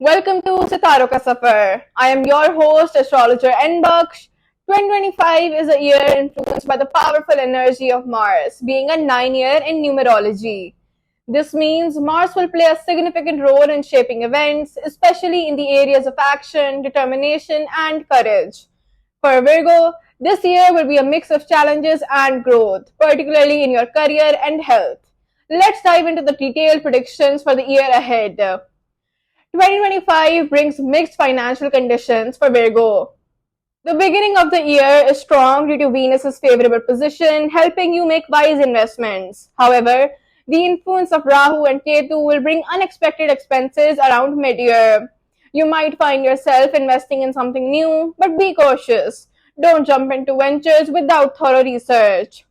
Welcome to Sitaro Ka Safar. I am your host, astrologer N. Baksh. 2025 is a year influenced by the powerful energy of Mars, being a 9-year in numerology. This means Mars will play a significant role in shaping events, especially in the areas of action, determination, and courage. For Virgo, this year will be a mix of challenges and growth, particularly in your career and health. Let's dive into the detailed predictions for the year ahead. 2025 brings mixed financial conditions for Virgo. The beginning of the year is strong due to Venus's favorable position, helping you make wise investments. However, the influence of Rahu and Ketu will bring unexpected expenses around mid-year. You might find yourself investing in something new, but be cautious. Don't jump into ventures without thorough research.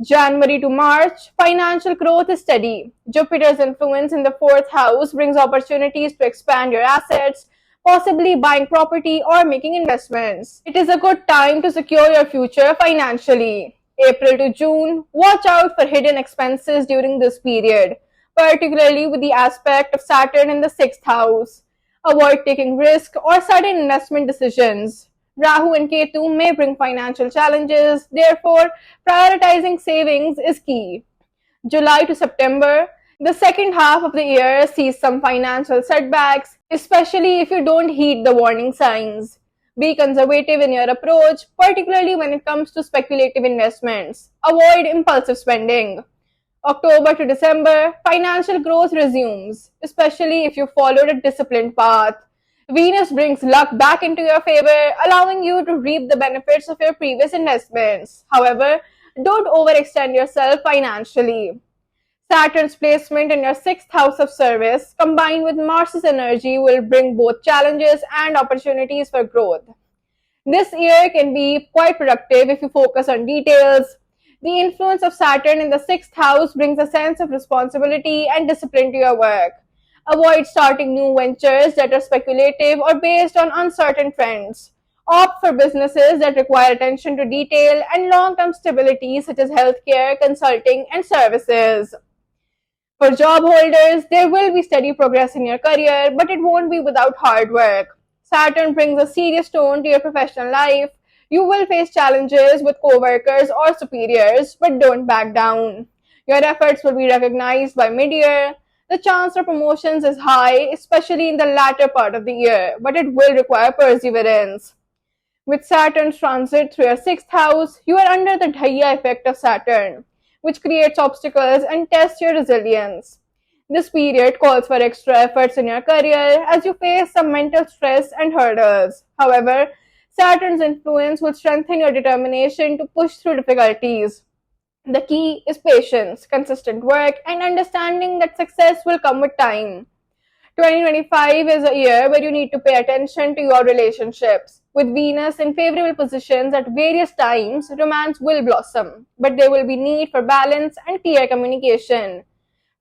January to March, financial growth is steady. Jupiter's influence in the fourth house brings opportunities to expand your assets, possibly buying property or making investments. It is a good time to secure your future financially. April to June, watch out for hidden expenses during this period, particularly with the aspect of Saturn in the sixth house. Avoid taking risk or sudden investment decisions. Rahu and Ketu may bring financial challenges, therefore, prioritizing savings is key. July to September, the second half of the year sees some financial setbacks, especially if you don't heed the warning signs. Be conservative in your approach, particularly when it comes to speculative investments. Avoid impulsive spending. October to December, financial growth resumes, especially if you followed a disciplined path. Venus brings luck back into your favor, allowing you to reap the benefits of your previous investments. However, don't overextend yourself financially. Saturn's placement in your sixth house of service, combined with Mars's energy, will bring both challenges and opportunities for growth. This year can be quite productive if you focus on details. The influence of Saturn in the sixth house brings a sense of responsibility and discipline to your work. Avoid starting new ventures that are speculative or based on uncertain trends. Opt for businesses that require attention to detail and long-term stability such as healthcare, consulting, and services. For job holders, there will be steady progress in your career, but it won't be without hard work. Saturn brings a serious tone to your professional life. You will face challenges with co-workers or superiors, but don't back down. Your efforts will be recognized by mid-year. The chance for promotions is high, especially in the latter part of the year, but it will require perseverance. With Saturn's transit through your sixth house, you are under the Dhaya effect of Saturn, which creates obstacles and tests your resilience. This period calls for extra efforts in your career as you face some mental stress and hurdles. However, Saturn's influence will strengthen your determination to push through difficulties. The key is patience, consistent work, and understanding that success will come with time. 2025 is a year where you need to pay attention to your relationships. With Venus in favorable positions at various times, romance will blossom, but there will be need for balance and clear communication.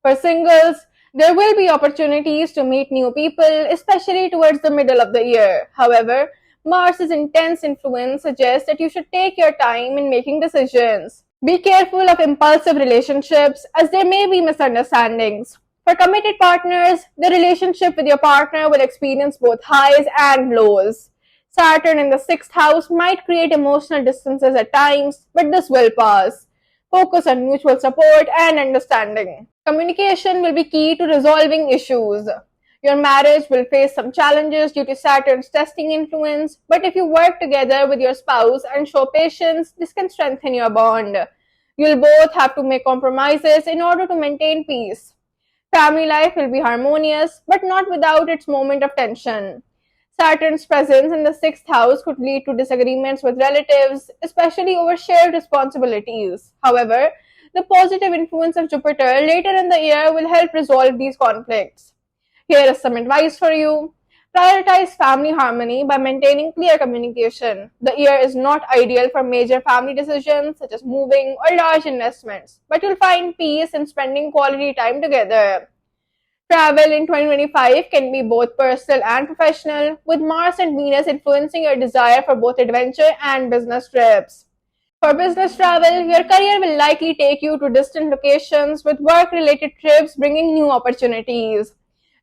For singles, there will be opportunities to meet new people, especially towards the middle of the year. However, Mars's intense influence suggests that you should take your time in making decisions. Be careful of impulsive relationships as there may be misunderstandings. For committed partners, the relationship with your partner will experience both highs and lows. Saturn in the sixth house might create emotional distances at times, but this will pass. Focus on mutual support and understanding. Communication will be key to resolving issues. Your marriage will face some challenges due to Saturn's testing influence, but if you work together with your spouse and show patience, this can strengthen your bond. You'll both have to make compromises in order to maintain peace. Family life will be harmonious, but not without its moment of tension. Saturn's presence in the sixth house could lead to disagreements with relatives, especially over shared responsibilities. However, the positive influence of Jupiter later in the year will help resolve these conflicts. Here is some advice for you. Prioritize family harmony by maintaining clear communication. The year is not ideal for major family decisions such as moving or large investments, but you'll find peace in spending quality time together. Travel in 2025 can be both personal and professional, with Mars and Venus influencing your desire for both adventure and business trips. For business travel, your career will likely take you to distant locations, with work-related trips bringing new opportunities.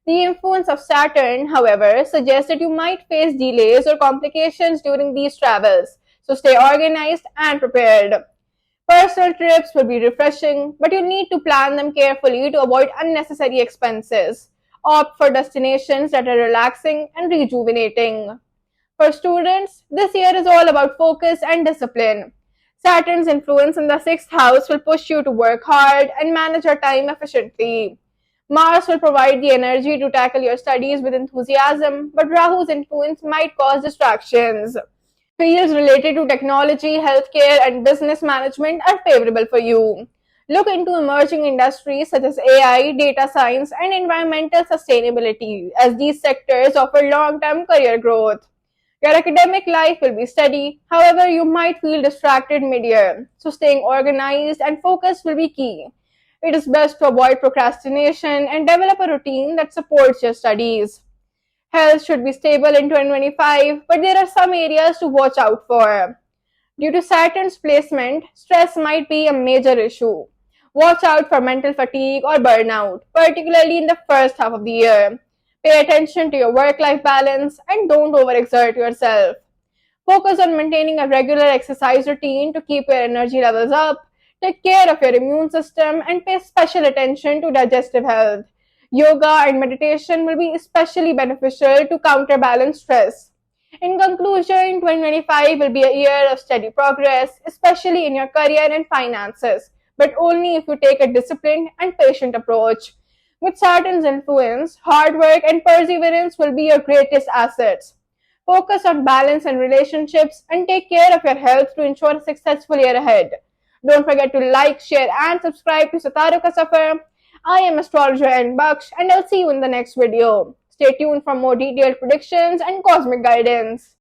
The influence of Saturn, however, suggests that you might face delays or complications during these travels, so stay organized and prepared. Personal trips will be refreshing, but you need to plan them carefully to avoid unnecessary expenses. Opt for destinations that are relaxing and rejuvenating. For students, this year is all about focus and discipline. Saturn's influence in the sixth house will push you to work hard and manage your time efficiently. Mars will provide the energy to tackle your studies with enthusiasm, but Rahu's influence might cause distractions. Fields related to technology, healthcare, and business management are favorable for you. Look into emerging industries such as AI, data science, and environmental sustainability, as these sectors offer long term career growth. Your academic life will be steady, however, you might feel distracted mid year, so staying organized and focused will be key. It is best to avoid procrastination and develop a routine that supports your studies. Health should be stable in 2025, but there are some areas to watch out for. Due to Saturn's placement, stress might be a major issue. Watch out for mental fatigue or burnout, particularly in the first half of the year. Pay attention to your work life balance and don't overexert yourself. Focus on maintaining a regular exercise routine to keep your energy levels up. Take care of your immune system and pay special attention to digestive health. Yoga and meditation will be especially beneficial to counterbalance stress. In conclusion, 2025 will be a year of steady progress, especially in your career and finances, but only if you take a disciplined and patient approach. With Saturn's influence, hard work and perseverance will be your greatest assets. Focus on balance and relationships and take care of your health to ensure a successful year ahead. Don't forget to like, share, and subscribe to Sataruka Safar. I am astrologer N Baksh, and I'll see you in the next video. Stay tuned for more detailed predictions and cosmic guidance.